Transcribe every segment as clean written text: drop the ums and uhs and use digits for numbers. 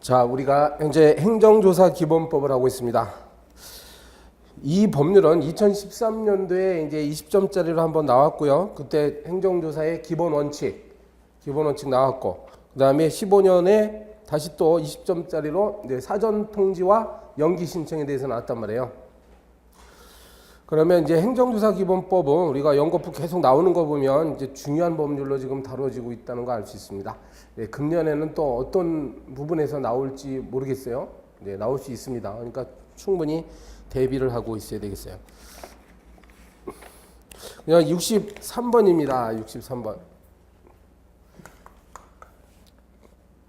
자, 우리가 현재 행정조사 기본법을 하고 있습니다. 이 법률은 2013년도에 이제 20점짜리로 한번 나왔고요. 그때 행정조사의 기본 원칙 나왔고, 그 다음에 15년에 다시 또 20점짜리로 이제 사전 통지와 연기 신청에 대해서 나왔단 말이에요. 그러면 이제 행정조사 기본법은 우리가 연거푸 계속 나오는 거 보면 이제 중요한 법률로 지금 다뤄지고 있다는 거 알 수 있습니다. 네, 금년에는 또 어떤 부분에서 나올지 모르겠어요. 네, 나올 수 있습니다. 그러니까 충분히 대비를 하고 있어야 되겠어요. 그냥 63번입니다. 63번.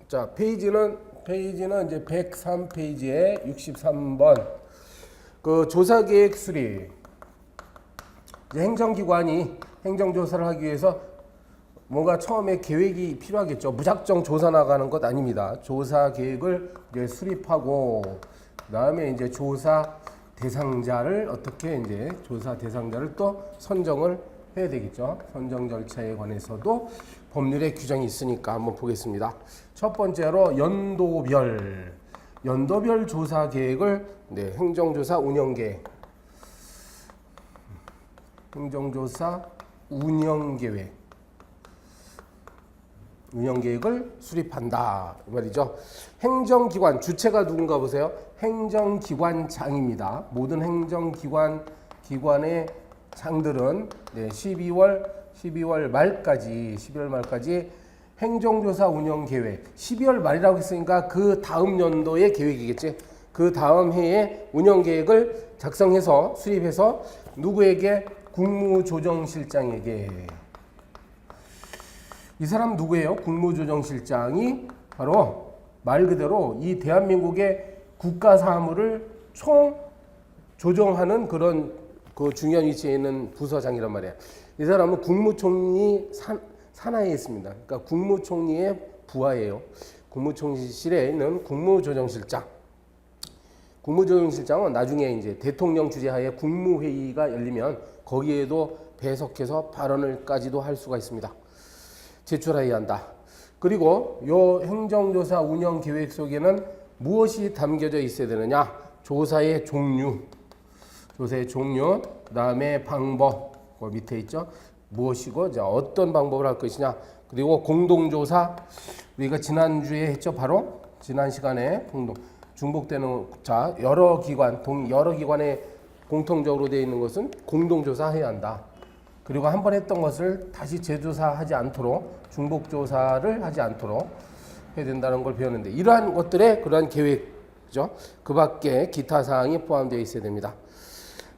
자, 페이지는 이제 103페이지에 63번. 그 조사계획 수립. 이제 행정기관이 행정조사를 하기 위해서 뭔가 처음에 계획이 필요하겠죠. 무작정 조사 나가는 것 아닙니다. 조사 계획을 이제 수립하고, 그 다음에 이제 조사 대상자를 또 선정을 해야 되겠죠. 선정 절차에 관해서도 법률에 규정이 있으니까 한번 보겠습니다. 첫 번째로 연도별 조사 계획을 행정조사 운영계획. 행정조사 운영계획을 수립한다 이 말이죠. 행정기관 주체가 누군가 보세요. 행정기관장입니다. 모든 기관의 장들은 12월 말까지 행정조사 운영계획. 12월 말이라고 했으니까 그 다음 연도의 계획이겠지. 그 다음 해에 운영계획을 작성해서 수립해서 누구에게? 국무조정실장에게. 이 사람 누구예요? 국무조정실장이 바로 말 그대로 이 대한민국의 국가 사무를 총 조정하는 그런 그 중요한 위치에 있는 부서장이란 말이에요. 이 사람은 국무총리 산하에 있습니다. 그러니까 국무총리의 부하예요. 국무총리실에 있는 국무조정실장. 국무조정실장은 나중에 이제 대통령 주재하에 국무회의가 열리면 거기에도 배석해서 발언을까지도 할 수가 있습니다. 제출해야 한다. 그리고 요 행정조사 운영 계획 속에는 무엇이 담겨져 있어야 되느냐? 조사의 종류, 그다음에 방법, 그 밑에 있죠. 무엇이고 어떤 방법을 할 것이냐? 그리고 공동조사, 우리가 지난주에 했죠. 바로 지난 시간에 중복되는 여러 기관에 공통적으로 되어 있는 것은 공동조사해야 한다. 그리고 한 번 했던 것을 다시 재조사하지 않도록, 중복조사를 하지 않도록 해야 된다는 걸 배웠는데, 이러한 것들의 그러한 계획이죠. 그 밖에 기타 사항이 포함되어 있어야 됩니다.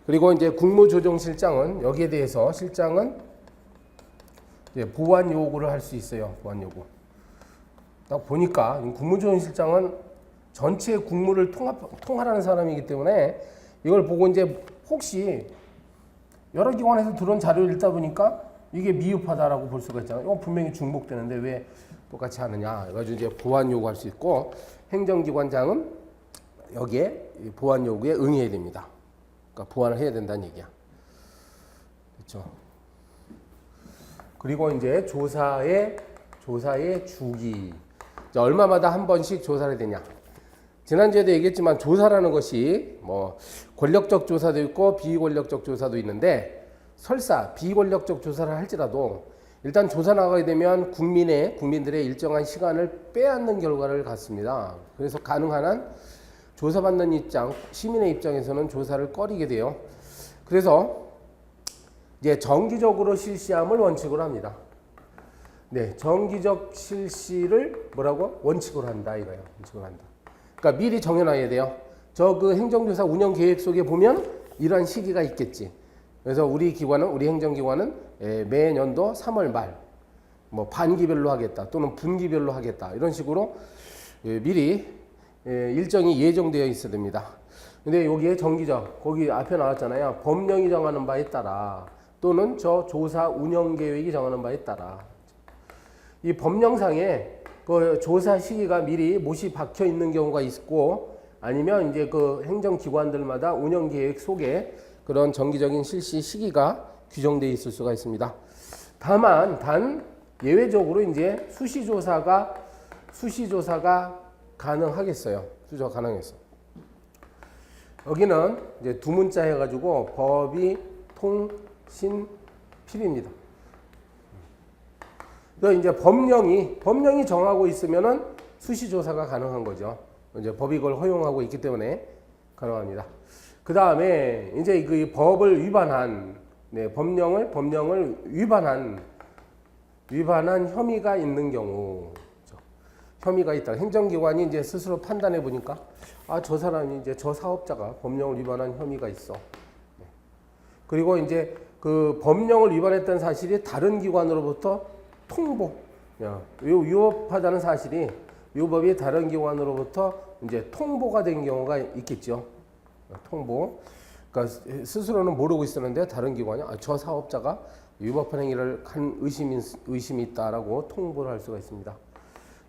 그리고 이제 국무조정실장은 여기에 대해서 실장은 이제 보완 요구를 할 수 있어요. 보완 요구. 딱 보니까 국무조정실장은 전체 국무를 통할하는 사람이기 때문에 이걸 보고 이제 혹시 여러 기관에서 들어온 자료를 읽다 보니까 이게 미흡하다라고 볼 수가 있잖아요. 이거 분명히 중복되는데 왜 똑같이 하느냐. 그래가지고 이제 보완 요구할 수 있고, 행정기관장은 여기에 보완 요구에 응해야 됩니다. 그러니까 보완을 해야 된다는 얘기야. 그렇죠. 그리고 이제 조사의 주기. 얼마마다 한 번씩 조사를 되냐. 지난주에도 얘기했지만 조사라는 것이 뭐 권력적 조사도 있고 비권력적 조사도 있는데, 설사 비권력적 조사를 할지라도 일단 조사 나가게 되면 국민들의 일정한 시간을 빼앗는 결과를 갖습니다. 그래서 가능한 한 조사받는 시민의 입장에서는 조사를 꺼리게 돼요. 그래서 이제 정기적으로 실시함을 원칙으로 합니다. 네, 정기적 실시를 뭐라고? 원칙으로 한다 이거예요. 원칙으로 한다. 그러니까 미리 정해놔야 돼요. 그 행정조사 운영 계획 속에 보면 이러한 시기가 있겠지. 그래서 우리 행정기관은 매년도 3월 말, 뭐 반기별로 하겠다, 또는 분기별로 하겠다, 이런 식으로 미리 일정이 예정되어 있어야 됩니다. 근데 여기에 정기적, 거기 앞에 나왔잖아요. 법령이 정하는 바에 따라, 또는 저 조사 운영 계획이 정하는 바에 따라. 이 법령상에 그 조사 시기가 미리 못이 박혀 있는 경우가 있고, 아니면 이제 그 행정기관들마다 운영 계획 속에 그런 정기적인 실시 시기가 규정되어 있을 수가 있습니다. 단 예외적으로 이제 수시조사가 가능하겠어요. 수주가 가능했어. 여기는 이제 두 문자 해가지고 법이 통신 필입니다. 또 이제 법령이 정하고 있으면은 수시조사가 가능한 거죠. 이제 법이 그걸 허용하고 있기 때문에 가능합니다. 그 다음에 이제 그 법을 위반한, 법령을 위반한 혐의가 있는 경우, 혐의가 있다. 행정기관이 이제 스스로 판단해 보니까 저 사람이 이제 저 사업자가 법령을 위반한 혐의가 있어. 그리고 이제 그 법령을 위반했던 사실이 다른 기관으로부터 통보, 위법하다는 사실이 위법이 다른 기관으로부터 이제 통보가 된 경우가 있겠죠. 통보. 그러니까 스스로는 모르고 있었는데 다른 기관이 저 사업자가 위법한 행위를 한 의심이 있다라고 통보를 할 수가 있습니다.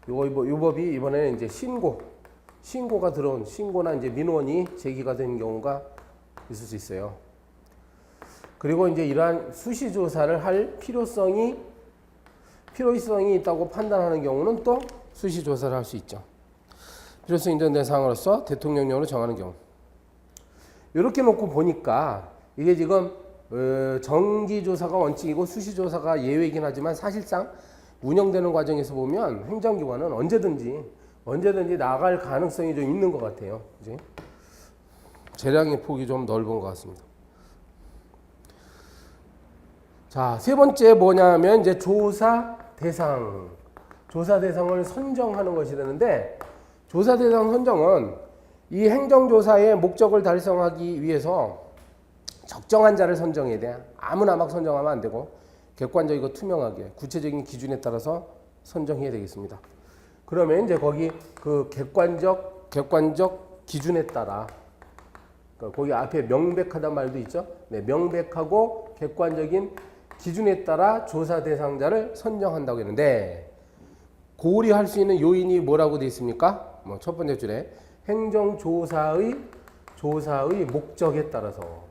요 법이 이번에는 이제 신고가 들어온 신고나 이제 민원이 제기가 된 경우가 있을 수 있어요. 그리고 이제 이러한 수시 조사를 할 필요성이 있다고 판단하는 경우는 또 수시 조사를 할 수 있죠. 필요성 인정된 사항으로서 대통령령으로 정하는 경우. 이렇게 놓고 보니까 이게 지금 정기조사가 원칙이고 수시조사가 예외이긴 하지만 사실상 운영되는 과정에서 보면 행정기관은 언제든지 나갈 가능성이 좀 있는 것 같아요. 그치? 재량의 폭이 좀 넓은 것 같습니다. 자, 세 번째 뭐냐면 이제 조사 대상을 선정하는 것이라는데, 조사 대상 선정은 이 행정조사의 목적을 달성하기 위해서 적정한 자를 선정해야 돼. 아무나 막 선정하면 안 되고 객관적이고 투명하게 구체적인 기준에 따라서 선정해야 되겠습니다. 그러면 이제 거기 그 객관적 기준에 따라, 그러니까 거기 앞에 명백하단 말도 있죠. 네, 명백하고 객관적인 기준에 따라 조사 대상자를 선정한다고 했는데, 고려할 수 있는 요인이 뭐라고 되어 있습니까? 첫 번째 줄에 행정조사의 목적에 따라서,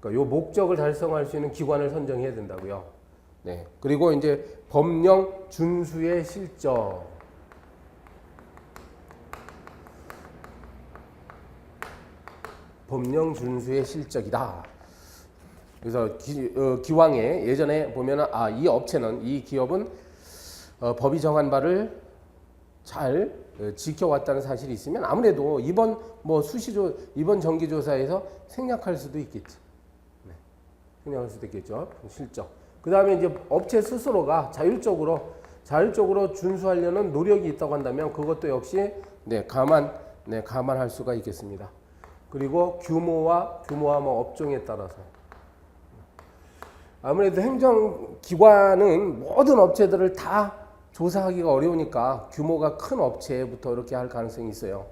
그러니까 요 목적을 달성할 수 있는 기관을 선정해야 된다고요. 네. 그리고 이제 법령 준수의 실적. 법령 준수의 실적이다. 그래서 기왕에 예전에 보면은 이 업체는, 이 기업은 법이 정한 바를 잘 지켜왔다는 사실이 있으면 아무래도 이번 정기조사에서 생략할 수도 있겠지. 네. 생략할 수도 있겠죠. 실적. 그 다음에 이제 업체 스스로가 자율적으로 준수하려는 노력이 있다고 한다면 그것도 역시 감안할 수가 있겠습니다. 그리고 규모와 업종에 따라서. 아무래도 행정기관은 모든 업체들을 다 조사하기가 어려우니까 규모가 큰 업체부터 이렇게 할 가능성이 있어요.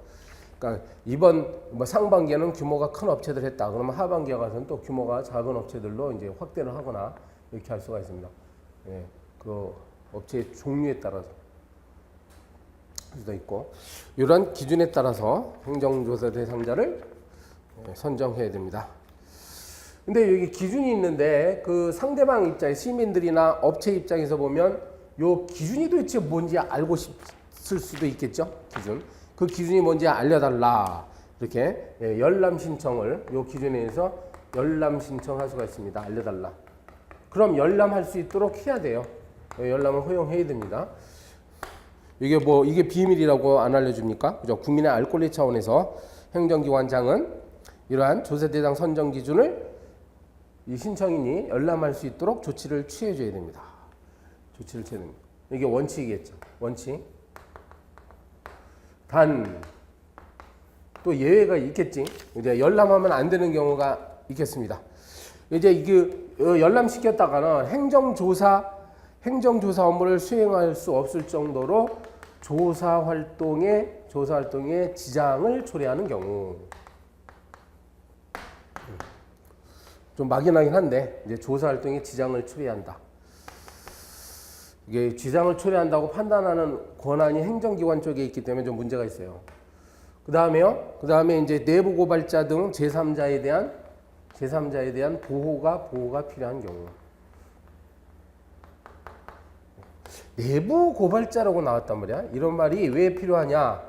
그러니까 이번 상반기에는 규모가 큰 업체들 했다. 그러면 하반기에 가서는 또 규모가 작은 업체들로 이제 확대를 하거나 이렇게 할 수가 있습니다. 예, 그 업체의 종류에 따라서 수도 있고, 이런 기준에 따라서 행정조사 대상자를 선정해야 됩니다. 근데 여기 기준이 있는데 그 상대방 입장, 시민들이나 업체 입장에서 보면 요 기준이 도대체 뭔지 알고 싶을 수도 있겠죠. 그 기준이 뭔지 알려달라. 이렇게 열람 신청을 요 기준에 의해서 열람 신청할 수가 있습니다. 알려달라. 그럼 열람할 수 있도록 해야 돼요. 열람을 허용해야 됩니다. 이게 비밀이라고 안 알려줍니까? 그죠? 국민의 알 권리 차원에서 행정기관장은 이러한 조사 대상 선정 기준을 이 신청인이 열람할 수 있도록 조치를 취해줘야 됩니다. 조치를 취해야 됩니다. 이게 원칙이겠죠. 원칙. 단, 또 예외가 있겠지. 이제 열람하면 안 되는 경우가 있겠습니다. 이제 열람시켰다가는 행정조사 업무를 수행할 수 없을 정도로 조사 활동에 지장을 초래하는 경우. 좀 막연하긴 한데, 이제 조사 활동에 지장을 초래한다. 이게 지장을 초래한다고 판단하는 권한이 행정기관 쪽에 있기 때문에 좀 문제가 있어요. 그 다음에 이제 내부 고발자 등 제3자에 대한 보호가 필요한 경우. 내부 고발자라고 나왔단 말이야. 이런 말이 왜 필요하냐?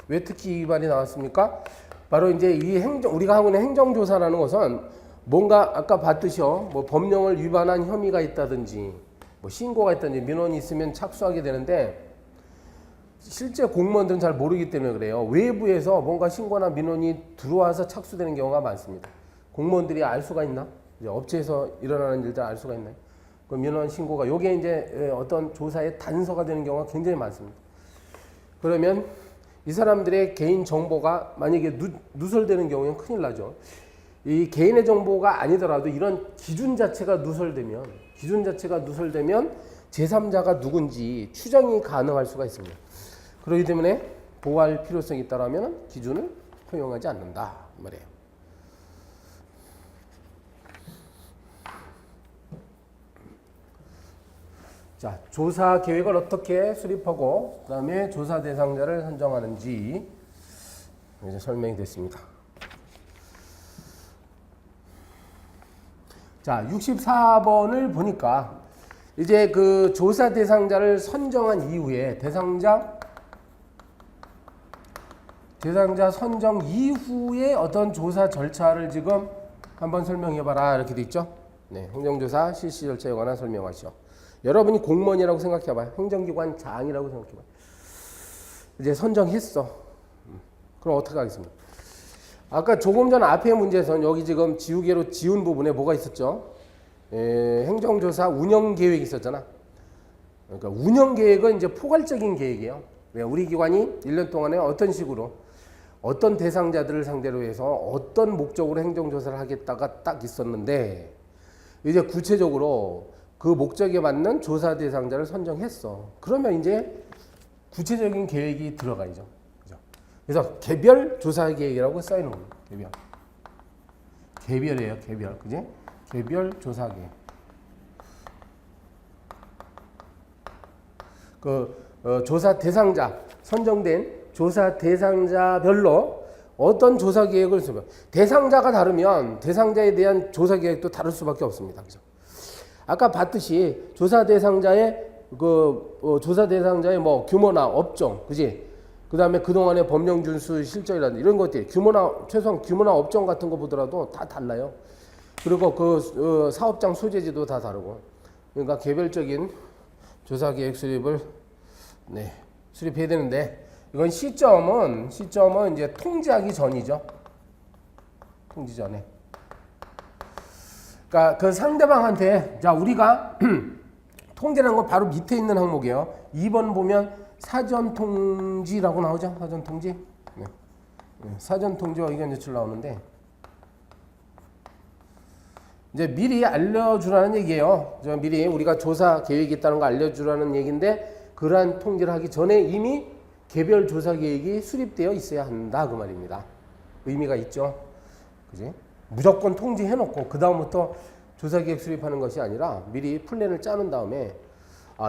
왜 특기 위반이 나왔습니까? 바로 이제 이 우리가 하고 있는 행정조사라는 것은 뭔가 아까 봤듯이요, 뭐 법령을 위반한 혐의가 있다든지, 뭐 신고가 있다든지 민원이 있으면 착수하게 되는데 실제 공무원들은 잘 모르기 때문에 그래요. 외부에서 뭔가 신고나 민원이 들어와서 착수되는 경우가 많습니다. 공무원들이 알 수가 있나? 이제 업체에서 일어나는 일들 알 수가 있나요? 그 민원 신고가 요게 이제 어떤 조사의 단서가 되는 경우가 굉장히 많습니다. 그러면 이 사람들의 개인 정보가 만약에 누설되는 경우에는 큰일 나죠. 이 개인의 정보가 아니더라도 이런 기준 자체가 누설되면 제3자가 누군지 추정이 가능할 수가 있습니다. 그렇기 때문에 보호할 필요성이 있다라면 기준을 허용하지 않는다 말이에요. 자, 조사 계획을 어떻게 수립하고 그다음에 조사 대상자를 선정하는지 이제 설명이 됐습니다. 자, 64번을 보니까 이제 그 조사 대상자를 선정한 이후에 대상자 선정 이후에 어떤 조사 절차를 지금 한번 설명해봐라 이렇게 돼 있죠. 네, 행정조사 실시 절차에 관한 설명하시오. 여러분이 공무원이라고 생각해봐요. 행정기관장이라고 생각해봐요. 이제 선정했어. 그럼 어떻게 하겠습니까? 아까 조금 전 앞에 문제에서는 여기 지금 지우개로 지운 부분에 뭐가 있었죠? 행정조사 운영계획이 있었잖아. 그러니까 운영계획은 이제 포괄적인 계획이에요. 우리 기관이 1년 동안에 어떤 식으로 어떤 대상자들을 상대로 해서 어떤 목적으로 행정조사를 하겠다가 딱 있었는데 이제 구체적으로 그 목적에 맞는 조사 대상자를 선정했어. 그러면 이제 구체적인 계획이 들어가야죠. 그죠? 그래서 개별 조사 계획이라고 써있는 겁니다. 개별이에요. 개별. 그지? 개별 조사 계획. 조사 대상자, 선정된 조사 대상자별로 어떤 조사 계획을 쓰면 대상자가 다르면 대상자에 대한 조사 계획도 다를 수밖에 없습니다. 그죠? 아까 봤듯이 조사 대상자의 뭐 규모나 업종, 그지? 그다음에 그동안의 법령 준수 실적이라든지 이런 것들 최소한 규모나 업종 같은 거 보더라도 다 달라요. 그리고 그 사업장 소재지도 다 다르고. 그러니까 개별적인 조사 계획 수립을 수립해야 되는데 이건 시점은 이제 통지하기 전이죠. 통지 전에. 그러니까 그 상대방한테 자 우리가 통지라는 건 바로 밑에 있는 항목이에요. 2번 보면 사전 통지라고 나오죠. 사전 통지. 네. 사전 통지와 의견 제출 나오는데 이제 미리 알려주라는 얘기예요. 미리 우리가 조사 계획이 있다는 거 알려주라는 얘기인데 그러한 통지를 하기 전에 이미 개별 조사 계획이 수립되어 있어야 한다 그 말입니다. 의미가 있죠. 그지? 무조건 통지해놓고 그 다음부터 조사 계획 수립하는 것이 아니라 미리 플랜을 짜는 다음에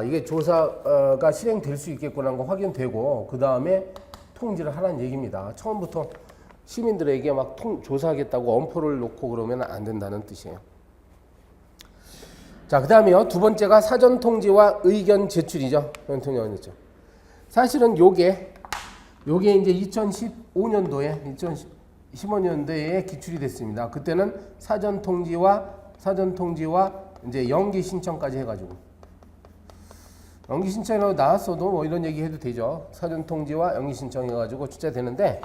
이게 조사가 실행될 수 있겠구나 하는 거 확인되고 그 다음에 통지를 하라는 얘기입니다. 처음부터 시민들에게 막 조사하겠다고 엄포를 놓고 그러면 안 된다는 뜻이에요. 자, 그 다음에요. 두 번째가 사전 통지와 의견 제출이죠. 사실은 요게 이제 2015년도에 기출이 됐습니다. 그때는 사전 통지와 이제 연기 신청까지 해가지고 연기 신청이라고 나왔어도 뭐 이런 얘기 해도 되죠. 사전 통지와 연기 신청 해가지고 출제되는데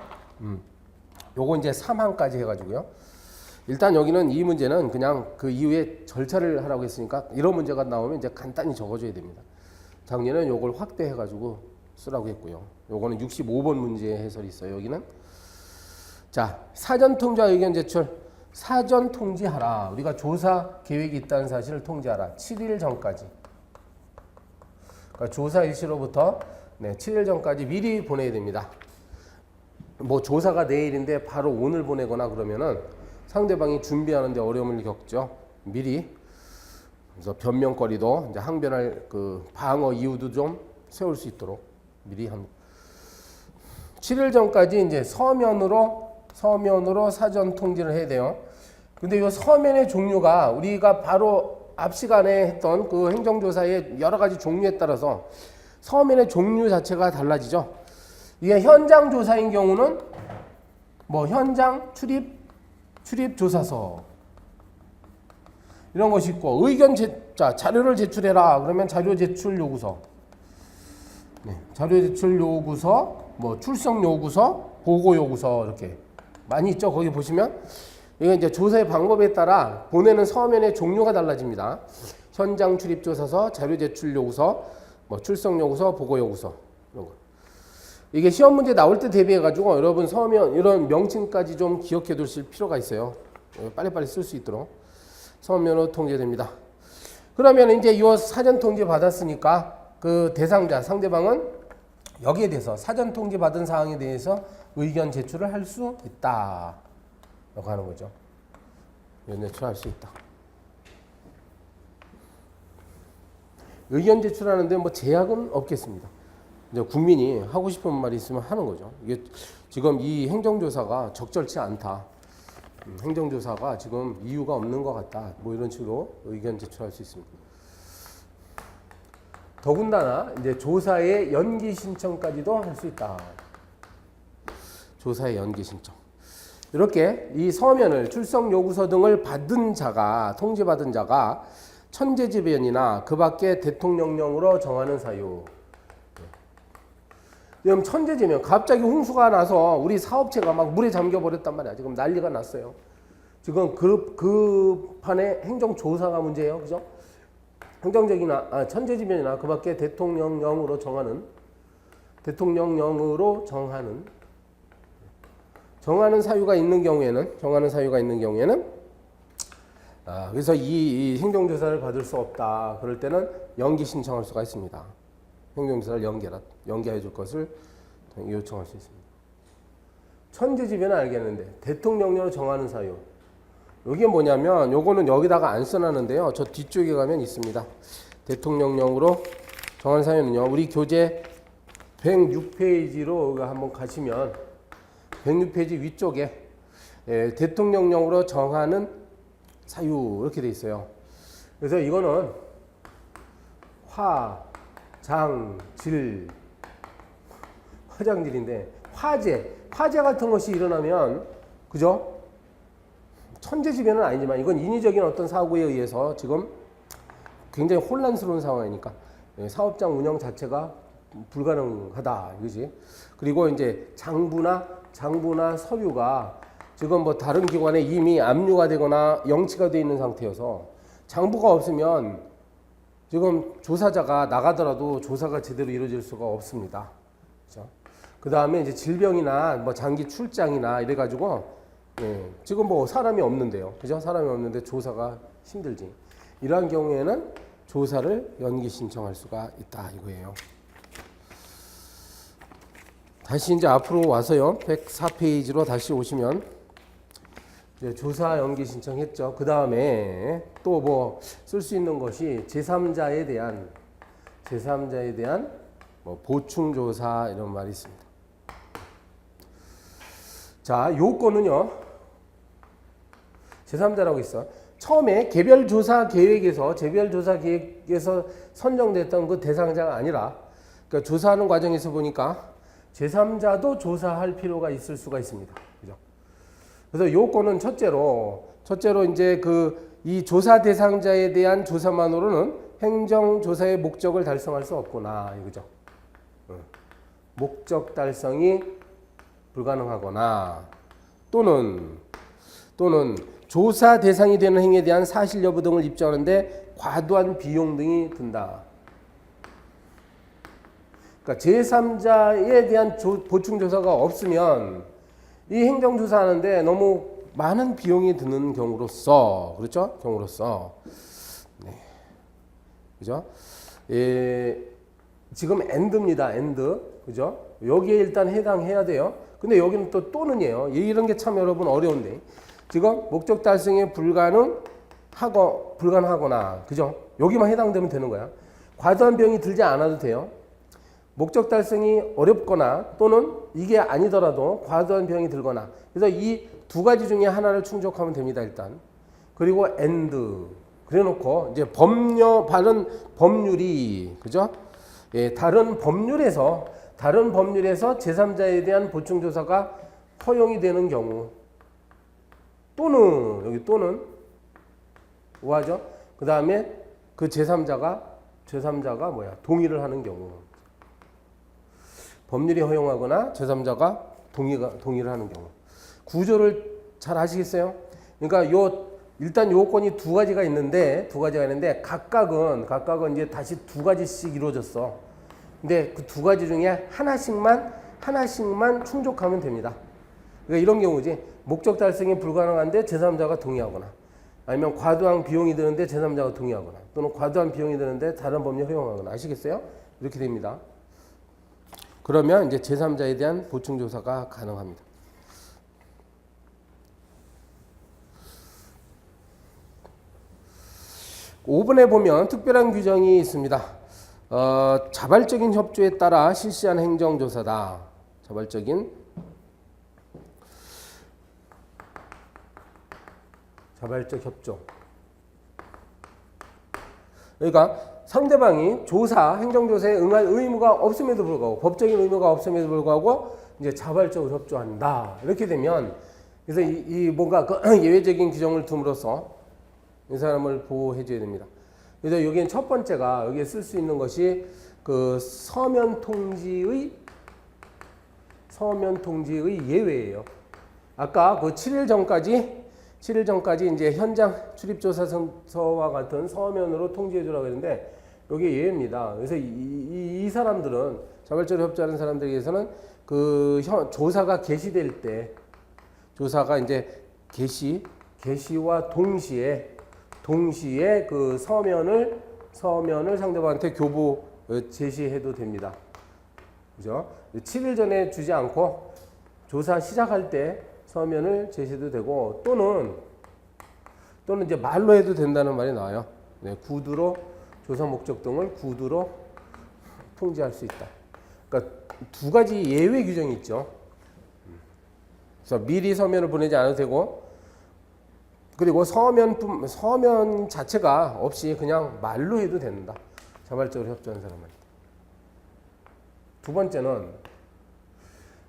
요거 이제 3항까지 해가지고요. 일단 여기는 이 문제는 그냥 그 이후에 절차를 하라고 했으니까 이런 문제가 나오면 이제 간단히 적어줘야 됩니다. 작년에는 요걸 확대해가지고 쓰라고 했고요. 요거는 65번 문제 해설이 있어요. 여기는 자 사전 통지와 의견 제출. 사전 통지하라. 우리가 조사 계획이 있다는 사실을 통지하라. 7일 전까지. 그러니까 조사 일시로부터 7일 전까지 미리 보내야 됩니다. 뭐 조사가 내일인데 바로 오늘 보내거나 그러면은 상대방이 준비하는데 어려움을 겪죠. 미리. 그래서 변명거리도 이제 항변할 그 방어 이유도 좀 세울 수 있도록 미리 합니다. 7일 전까지 이제 서면으로 사전 통지를 해야 돼요. 근데 이 서면의 종류가 우리가 바로 앞 시간에 했던 그 행정조사의 여러 가지 종류에 따라서 서면의 종류 자체가 달라지죠. 이게 현장 조사인 경우는 뭐 현장 출입 조사서 이런 것이 있고, 자료를 제출해라 그러면 자료 제출 요구서, 자료 제출 요구서, 뭐 출석 요구서, 보고 요구서 이렇게 많이 있죠. 거기 보시면 이게 이제 조사의 방법에 따라 보내는 서면의 종류가 달라집니다. 현장 출입 조사서, 자료 제출 요구서, 뭐 출석 요구서, 보고 요구서 이런 거. 이게 시험 문제 나올 때 대비해 가지고 여러분 서면 이런 명칭까지 좀 기억해 두실 필요가 있어요. 빨리빨리 쓸 수 있도록. 서면으로 통제됩니다. 그러면 이제 이 사전 통제 받았으니까 그 대상자 상대방은 여기에 대해서 사전 통제 받은 사항에 대해서 의견 제출을 할 수 있다. 라고 하는 거죠. 의견 제출할 수 있다. 의견 제출하는데 뭐 제약은 없겠습니다. 이제 국민이 하고 싶은 말이 있으면 하는 거죠. 이게 지금 이 행정조사가 적절치 않다. 행정조사가 지금 이유가 없는 것 같다. 뭐 이런 식으로 의견 제출할 수 있습니다. 더군다나 이제 조사의 연기 신청까지도 할 수 있다. 조사의 연기 신청. 이렇게 이 서면을 출석 요구서 등을 받은 자가, 통지받은 자가 천재지변이나 그 밖에 대통령령으로 정하는 사유. 지금 천재지변, 갑자기 홍수가 나서 우리 사업체가 막 물에 잠겨 버렸단 말이야. 지금 난리가 났어요. 지금 그 판에 행정조사가 문제예요. 그죠? 행정적이나 천재지변이나 그 밖에 대통령령으로 정하는 사유가 있는 경우에는 그래서 이 행정조사를 받을 수 없다. 그럴 때는 연기 신청할 수가 있습니다. 행정조사를 연기해 줄 것을 요청할 수 있습니다. 천재지변은 알겠는데 대통령령으로 정하는 사유. 이게 뭐냐면 요거는 여기다가 안 써놨는데요. 저 뒤쪽에 가면 있습니다. 대통령령으로 정하는 사유는요. 우리 교재 106페이지로 한번 가시면 106페이지 위쪽에 대통령령으로 정하는 사유 이렇게 돼 있어요. 그래서 이거는 화장질인데 화재 같은 것이 일어나면 그죠? 천재지변은 아니지만 이건 인위적인 어떤 사고에 의해서 지금 굉장히 혼란스러운 상황이니까 사업장 운영 자체가 불가능하다 이거지. 그리고 이제 장부나 서류가 지금 뭐 다른 기관에 이미 압류가 되거나 영치가 되어 있는 상태여서 장부가 없으면 지금 조사자가 나가더라도 조사가 제대로 이루어질 수가 없습니다. 그렇죠? 그 다음에 이제 질병이나 뭐 장기 출장이나 이래가지고 지금 뭐 사람이 없는데요. 그죠? 사람이 없는데 조사가 힘들지. 이러한 경우에는 조사를 연기 신청할 수가 있다 이거예요. 다시 이제 앞으로 와서요. 104페이지로 다시 오시면 이제 조사 연기 신청했죠. 그 다음에 또 뭐 쓸 수 있는 것이 제3자에 대한 뭐 보충 조사 이런 말이 있습니다. 자, 요건은요. 제3자라고 있어. 처음에 개별 조사 계획에서 선정됐던 그 대상자가 아니라 그러니까 조사하는 과정에서 보니까 제3자도 조사할 필요가 있을 수가 있습니다. 그죠? 그래서 요건은 첫째로 이제 이 조사 대상자에 대한 조사만으로는 행정조사의 목적을 달성할 수 없구나. 이거죠. 목적 달성이 불가능하거나 또는 조사 대상이 되는 행위에 대한 사실 여부 등을 입증하는데 과도한 비용 등이 든다. 그러니까 제3자에 대한 보충 조사가 없으면 이 행정 조사하는데 너무 많은 비용이 드는 경우로서 그렇죠? 네. 그죠? 지금 AND입니다. AND. 그죠? 여기에 일단 해당해야 돼요. 근데 여기는 또 또는이에요. 이런 게 참 여러분 어려운데. 지금 목적 달성에 불가능하거나 그죠? 여기만 해당되면 되는 거야. 과도한 비용이 들지 않아도 돼요. 목적 달성이 어렵거나 또는 이게 아니더라도 과도한 비용이 들거나 그래서 이 두 가지 중에 하나를 충족하면 됩니다. 일단. 그리고 and 그래놓고 이제 다른 법률이 그죠? 다른 다른 법률에서 제3자에 대한 보충조사가 허용이 되는 경우 또는 여기 또는 뭐하죠? 그 다음에 그 제3자가 뭐야? 동의를 하는 경우 법률이 허용하거나 제3자가 동의를 하는 경우 구조를 잘 아시겠어요? 그러니까 일단 요건이 두 가지가 있는데 각각은 이제 다시 두 가지씩 이루어졌어. 근데 그 두 가지 중에 하나씩만 충족하면 됩니다. 그러니까 이런 경우지. 목적 달성이 불가능한데 제3자가 동의하거나 아니면 과도한 비용이 드는데 제3자가 동의하거나 또는 과도한 비용이 드는데 다른 법률 허용하거나 아시겠어요? 이렇게 됩니다. 그러면 이제 제3자에 대한 보충조사가 가능합니다. 5번에 보면 특별한 규정이 있습니다. 자발적인 협조에 따라 실시한 행정조사다. 자발적 협조. 그러니까 상대방이 행정조사에 응할 의무가 없음에도 불구하고 법적인 의무가 없음에도 불구하고 이제 자발적으로 협조한다. 이렇게 되면 그래서 뭔가 그 예외적인 규정을 둠으로써 이 사람을 보호해 줘야 됩니다. 그래서 여기는 첫 번째가 여기에 쓸 수 있는 것이 그 서면 통지의 예외예요. 아까 그 7일 전까지 이제 현장 출입조사서와 같은 서면으로 통지해 주라고 했는데 여기 예외입니다. 그래서 이 사람들은 자발적으로 협조하는 사람들에게서는 그 조사가 개시될 때 조사가 이제 개시와 동시에 그 서면을 상대방한테 교부 제시해도 됩니다. 그죠? 7일 전에 주지 않고 조사 시작할 때 서면을 제시해도 되고 또는 이제 말로 해도 된다는 말이 나와요. 네, 구두로 조사 목적 등을 구두로 통지할 수 있다. 그러니까 두 가지 예외 규정이 있죠. 그래서 미리 서면을 보내지 않아도 되고 그리고 서면 자체가 없이 그냥 말로 해도 된다. 자발적으로 협조하는 사람한테. 두 번째는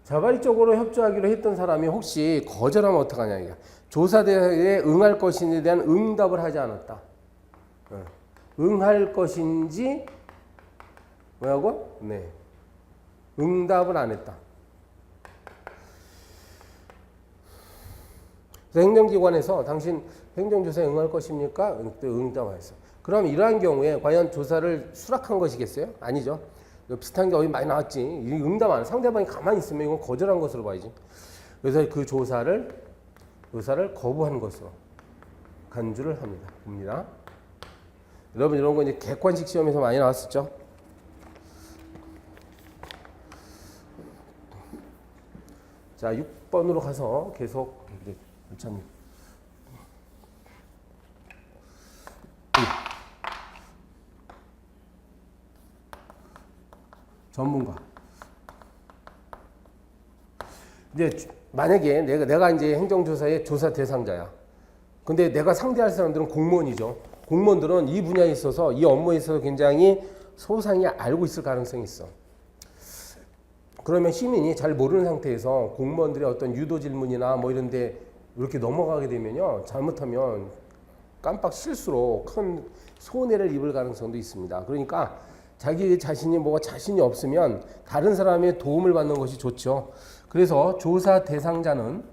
자발적으로 협조하기로 했던 사람이 혹시 거절하면 어떡하냐 이게. 조사대에 응할 것인지에 대한 응답을 하지 않았다. 응할 것인지 뭐라고? 네. 응답을 안 했다. 그래서 행정기관에서 당신 행정조사에 응할 것입니까? 그때 응답하였어. 그럼 이러한 경우에 과연 조사를 수락한 것이겠어요? 아니죠. 비슷한 게 어디 많이 나왔지. 응답 안 해. 상대방이 가만히 있으면 이건 거절한 것으로 봐야지. 그래서 그 조사를 거부한 것으로 간주를 봅니다. 여러분 이런 거 이제 객관식 시험에서 많이 나왔었죠. 자, 6번으로 가서 계속 이제 참 전문가. 이제 만약에 내가 이제 행정조사의 조사 대상자야. 근데 내가 상대할 사람들은 공무원이죠. 공무원들은 이 분야에 있어서 이 업무에 있어서 굉장히 소상히 알고 있을 가능성이 있어. 그러면 시민이 잘 모르는 상태에서 공무원들의 어떤 유도 질문이나 뭐 이런데 이렇게 넘어가게 되면요, 잘못하면 깜빡 실수로 큰 손해를 입을 가능성도 있습니다. 그러니까 자기 자신이 뭐가 자신이 없으면 다른 사람의 도움을 받는 것이 좋죠. 그래서 조사 대상자는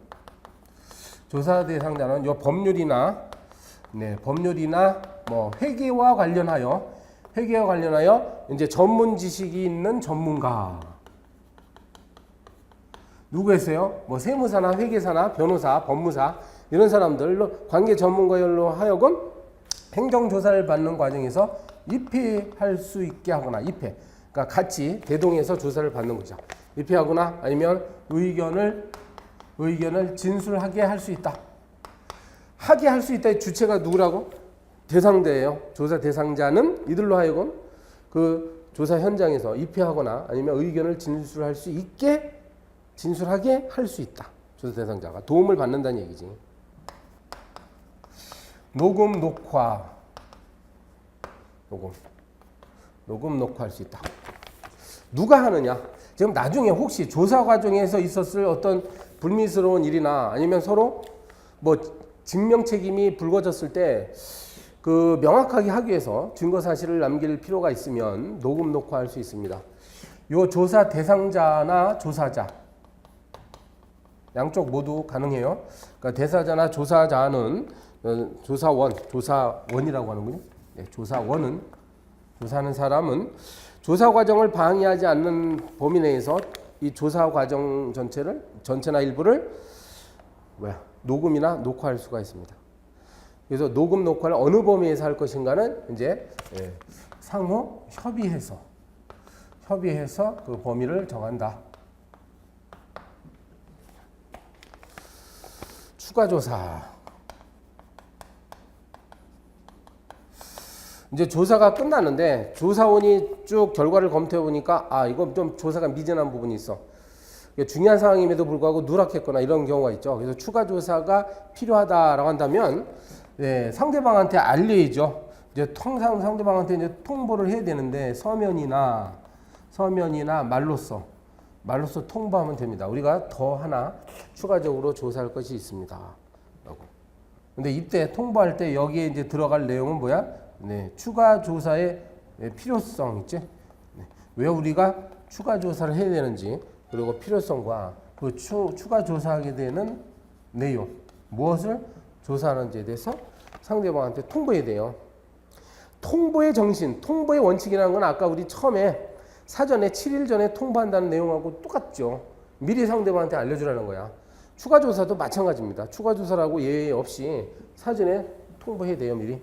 요 법률이나 뭐 회계와 관련하여 이제 전문 지식이 있는 전문가. 누구였어요? 뭐 세무사나 회계사나 변호사, 법무사 이런 사람들로 관계 전문가로 하여금 행정조사를 받는 과정에서 입회할 수 있게 하거나 그러니까 같이 대동해서 조사를 받는 거죠. 입회하거나 아니면 의견을 진술하게 할 수 있다. 하게 할 수 있다의 주체가 누구라고? 대상자예요. 조사 대상자는 이들로 하여금 그 조사 현장에서 입회하거나 아니면 의견을 진술하게 할 수 있다. 조사 대상자가 도움을 받는다는 얘기지. 녹음 녹화할 수 있다. 누가 하느냐? 지금 나중에 혹시 조사 과정에서 있었을 어떤 불미스러운 일이나 아니면 서로 뭐 증명 책임이 불거졌을 때 그 명확하게 하기 위해서 증거 사실을 남길 필요가 있으면 녹음 녹화할 수 있습니다. 요 조사 대상자나 조사자 양쪽 모두 가능해요. 그러니까 대사자나 조사자는 조사원이라고 하는군요. 네, 조사하는 사람은 조사 과정을 방해하지 않는 범위 내에서 이 조사 과정 전체나 일부를 녹음이나 녹화할 수가 있습니다. 그래서 녹음 녹화를 어느 범위에서 할 것인가는 이제 상호 협의해서 그 범위를 정한다. 추가 조사. 이제 조사가 끝나는데 조사원이 쭉 결과를 검토해 보니까 이거 좀 조사가 미진한 부분이 있어. 중요한 상황임에도 불구하고 누락했거나 이런 경우가 있죠. 그래서 추가 조사가 필요하다라고 한다면 상대방한테 알려야죠. 이제 통상 상대방한테 이제 통보를 해야 되는데 서면이나 말로써 통보하면 됩니다. 우리가 더 하나 추가적으로 조사할 것이 있습니다. 라고. 근데 이때 통보할 때 여기에 이제 들어갈 내용은 뭐야? 추가 조사의 필요성 있지? 왜 우리가 추가 조사를 해야 되는지, 그리고 필요성과 그 추가 조사하게 되는 내용, 무엇을 조사하는지에 대해서 상대방한테 통보해야 돼요. 통보의 정신, 통보의 원칙이라는 건 아까 우리 처음에 사전에 7일 전에 통보한다는 내용하고 똑같죠. 미리 상대방한테 알려주라는 거야. 추가 조사도 마찬가지입니다. 추가 조사라고 예외 없이 사전에 통보해야 돼요, 미리.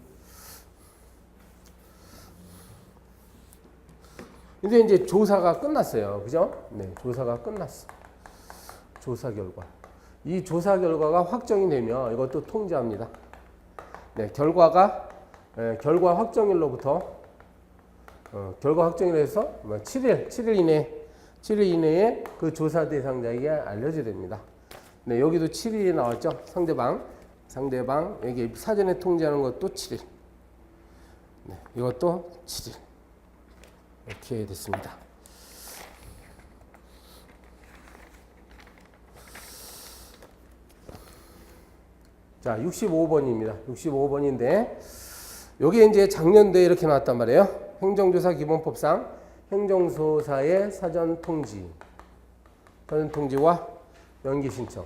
근데 이제 조사가 끝났어요. 그죠? 네, 조사가 끝났어. 조사 결과. 이 조사 결과가 확정이 되면 이것도 통지합니다. 네, 결과 확정일로부터 결과 확정일에서 7일 이내에 그 조사 대상자에게 알려줘야 됩니다. 네, 여기도 7일이 나왔죠. 상대방에게 사전에 통지하는 것도 7일. 네, 이것도 7일. 이렇게 됐습니다. 자, 65번입니다. 65번인데 여기 이제 작년도에 이렇게 나왔단 말이에요. 행정조사 기본법상 행정소사의 사전 통지와 연기 신청.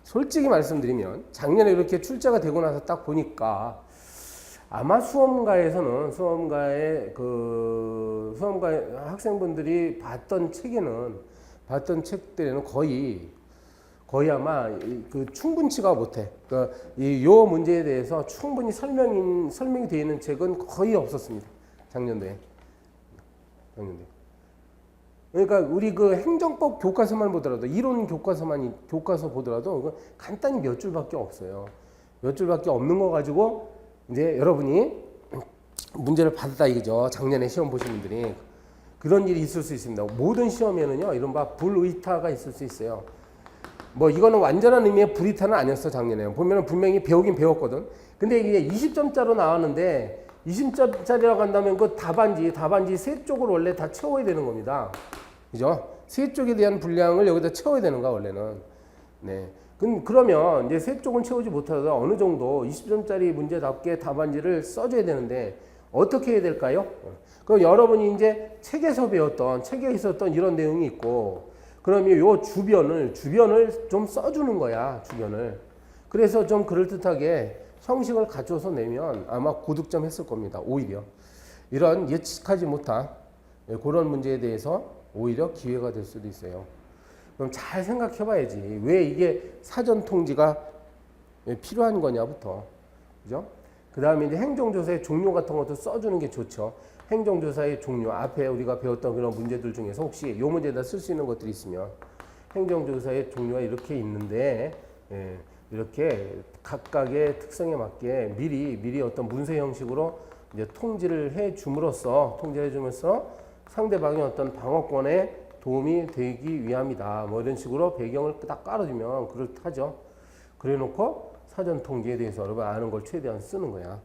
솔직히 말씀드리면 작년에 이렇게 출제가 되고 나서 딱 보니까 아마 수험가의 학생분들이 봤던 책들에는 거의 아마 그 충분치가 못해. 그러니까 요 문제에 대해서 충분히 설명이 되어 있는 책은 거의 없었습니다. 작년도에. 그러니까 우리 그 행정법 교과서만 보더라도 이론 교과서 보더라도 간단히 몇 줄밖에 없어요. 몇 줄밖에 없는 거 가지고 이제 여러분이 문제를 받았다 이거죠. 작년에 시험 보신 분들이. 그런 일이 있을 수 있습니다. 모든 시험에는요, 이른바 불의타가 있을 수 있어요. 뭐 이거는 완전한 의미의 불의타는 아니었어, 작년에. 보면은 분명히 배우긴 배웠거든. 근데 이게 20점짜로 나왔는데 20점짜리라고 한다면 그 답안지 세 쪽을 원래 다 채워야 되는 겁니다. 그죠? 세 쪽에 대한 분량을 여기다 채워야 되는 거야, 원래는. 네. 그러면 이제 세 쪽은 채우지 못하다 어느 정도 20점짜리 문제답게 답안지를 써줘야 되는데 어떻게 해야 될까요? 그럼 여러분이 이제 책에 있었던 이런 내용이 있고, 그러면 요 주변을 좀 써주는 거야, 주변을. 그래서 좀 그럴듯하게 형식을 갖춰서 내면 아마 고득점 했을 겁니다, 오히려. 이런 예측하지 못한 그런 문제에 대해서 오히려 기회가 될 수도 있어요. 그럼 잘 생각해 봐야지. 왜 이게 사전 통지가 필요한 거냐부터. 그죠? 그 다음에 이제 행정조사의 종류 같은 것도 써주는 게 좋죠. 행정조사의 종류. 앞에 우리가 배웠던 그런 문제들 중에서 혹시 이 문제에다 쓸 수 있는 것들이 있으면 행정조사의 종류가 이렇게 있는데, 이렇게 각각의 특성에 맞게 미리 어떤 문서 형식으로 이제 통지를 해 줌으로써 상대방의 어떤 방어권에 도움이 되기 위함이다. 뭐 이런 식으로 배경을 딱 깔아주면 그럴듯하죠. 그래 놓고 사전 통지에 대해서 여러분 아는 걸 최대한 쓰는 거야.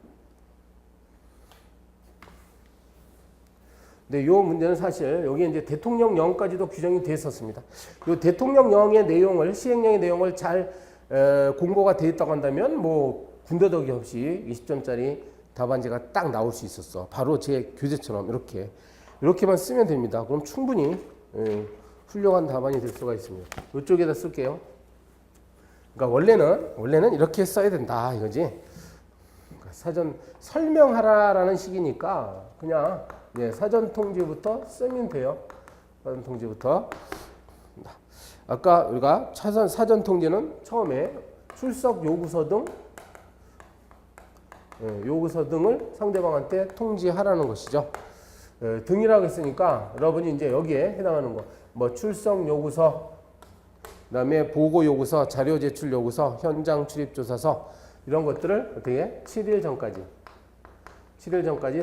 근데 요 문제는 사실 여기 이제 대통령령까지도 규정이 됐었습니다. 요 대통령령의 내용을 시행령의 내용을 잘 공고가 돼 있다고 한다면 뭐 군더더기 없이 20점짜리 답안지가 딱 나올 수 있었어. 바로 제 교재처럼 이렇게만 쓰면 됩니다. 그럼 충분히 훌륭한 답안이 될 수가 있습니다. 이쪽에다 쓸게요. 그러니까 원래는 이렇게 써야 된다 이거지. 그러니까 사전 설명하라라는 식이니까 그냥 사전 통지부터 쓰면 돼요. 사전 통지부터. 아까 우리가 사전 통지는 처음에 출석 요구서 등을 상대방한테 통지하라는 것이죠. 등이라고 했으니까 여러분이 이제 여기에 해당하는 거, 뭐 출석 요구서, 그다음에 보고 요구서, 자료 제출 요구서, 현장 출입 조사서 이런 것들을 어떻게 7일 전까지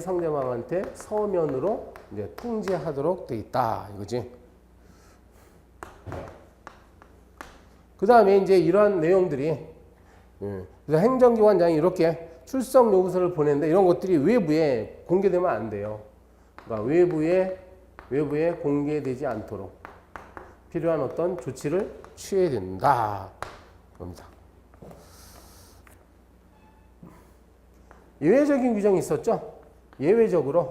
상대방한테 서면으로 이제 통지하도록 돼 있다 이거지. 그 다음에 이제 이러한 내용들이 그래서 행정기관장이 이렇게 출석 요구서를 보내는데 이런 것들이 외부에 공개되면 안 돼요. 그러니까 외부에 공개되지 않도록 필요한 어떤 조치를 취해야 된다. 겁니다. 예외적인 규정이 있었죠. 예외적으로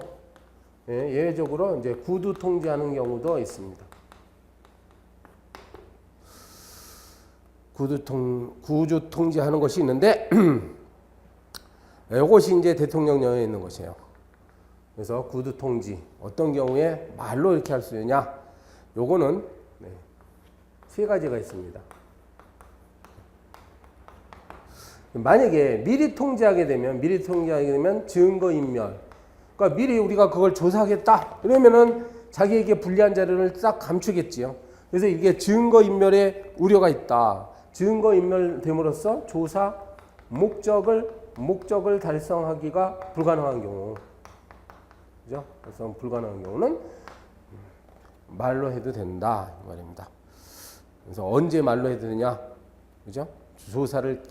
이제 구두 통지하는 경우도 있습니다. 구두 통지하는 것이 있는데 이것이 이제 대통령령에 있는 것이에요. 그래서 구두 통지 어떤 경우에 말로 이렇게 할 수 있느냐? 요거는 세 가지가 있습니다. 만약에 미리 통지하게 되면 증거인멸. 그러니까 미리 우리가 그걸 조사하겠다. 이러면은 자기에게 불리한 자료를 딱 감추겠지요. 그래서 이게 증거인멸의 우려가 있다. 증거인멸됨으로써 조사 목적을 달성하기가 불가능한 경우, 그죠? 달성 불가능한 경우는 말로 해도 된다 이 말입니다. 그래서 언제 말로 해도 되냐, 그죠? 조사를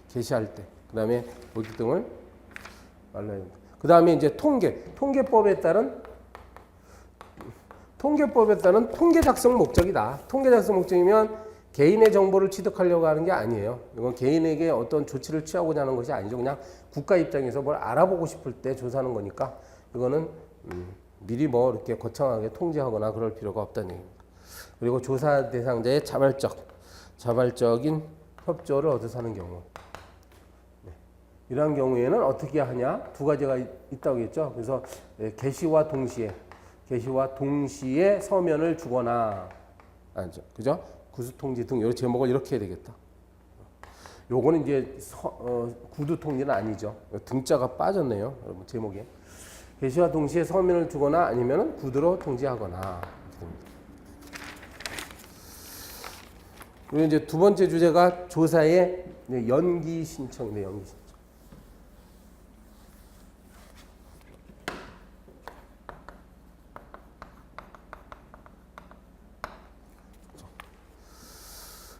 개시할 때, 그 다음에 목적 등을 말로 해야 된다. 그 다음에 이제 통계법에 따른 통계 작성 목적이다. 통계 작성 목적이면 개인의 정보를 취득하려고 하는 게 아니에요. 이건 개인에게 어떤 조치를 취하고자 하는 것이 아니죠. 그냥 국가 입장에서 뭘 알아보고 싶을 때 조사하는 거니까 이거는 미리 뭐 이렇게 거창하게 통지하거나 그럴 필요가 없다는 얘기입니다. 그리고 조사 대상자의 자발적인 협조를 얻어서 하는 경우. 이러한 경우에는 어떻게 하냐? 두 가지가 있다고 했죠. 그래서 개시와 동시에 서면을 주거나, 그죠? 구두통지 등 여러 제목을 이렇게 해야 되겠다. 요거는 이제 구두통지는 아니죠. 등자가 빠졌네요. 여러분 제목에. 개시와 동시에 서면을 주거나 아니면 구두로 통지하거나. 그리고 이제 두 번째 주제가 조사의 연기 신청인데 연기 신청.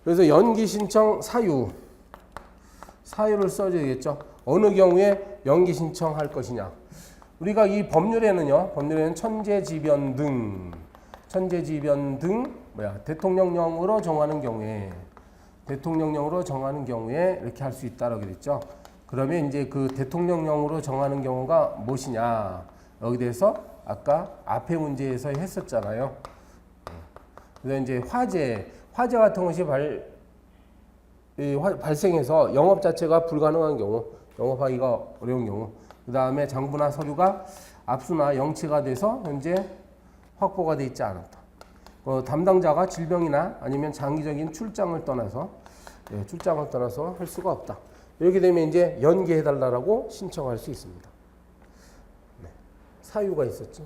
그래서 연기 신청 사유를 써줘야겠죠. 어느 경우에 연기 신청할 것이냐. 우리가 이 법률에는 천재지변 등 대통령령으로 정하는 경우에 이렇게 할 수 있다라고 그랬죠. 그러면 이제 그 대통령령으로 정하는 경우가 무엇이냐. 여기 대해서 아까 앞에 문제에서 했었잖아요. 그래서 이제 화재 같은 것이 발생해서 영업 자체가 불가능한 경우, 영업하기가 어려운 경우, 그 다음에 장부나 서류가 압수나 영치가 돼서 현재 확보가 돼 있지 않았다. 담당자가 질병이나 아니면 장기적인 출장을 떠나서 할 수가 없다. 이렇게 되면 이제 연기해달라고 신청할 수 있습니다. 사유가 있었죠.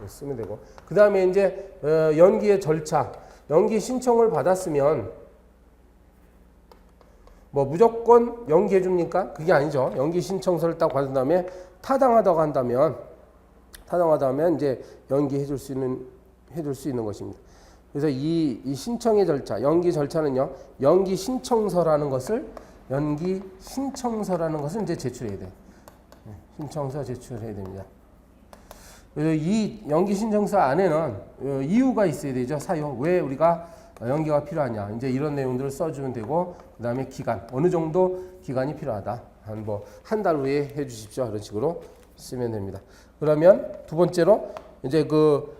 쓰면 되고. 그 다음에 이제 연기의 절차. 연기 신청을 받았으면 뭐 무조건 연기해 줍니까? 그게 아니죠. 연기 신청서를 딱 받은 다음에 타당하다고 한다면 이제 연기해 줄 수 있는 것입니다. 그래서 이 신청의 절차, 연기 절차는요. 연기 신청서라는 것을 이제 제출해야 돼. 신청서 제출해야 됩니다. 그래서 이 연기 신청서 안에는 이유가 있어야 되죠. 사유. 왜 우리가 연기가 필요하냐. 이제 이런 내용들을 써주면 되고, 그 다음에 기간. 어느 정도 기간이 필요하다. 한 달 후에 해 주십시오. 이런 식으로 쓰면 됩니다. 그러면 두 번째로 이제 그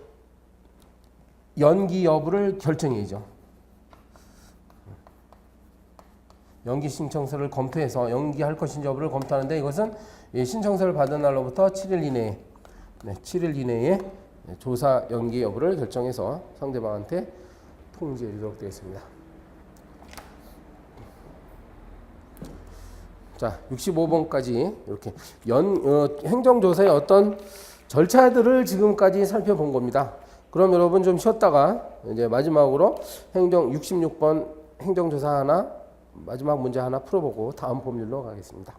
연기 여부를 결정해야죠. 연기 신청서를 검토해서 연기할 것인지 여부를 검토하는데, 이것은 이 신청서를 받은 날로부터 7일 이내에 7일 이내에 조사 연기 여부를 결정해서 상대방한테 통지해 주도록 되겠습니다. 자, 65번까지 이렇게 행정조사의 어떤 절차들을 지금까지 살펴본 겁니다. 그럼 여러분 좀 쉬었다가 이제 마지막으로 66번 행정조사 하나, 마지막 문제 하나 풀어보고 다음 법률로 가겠습니다.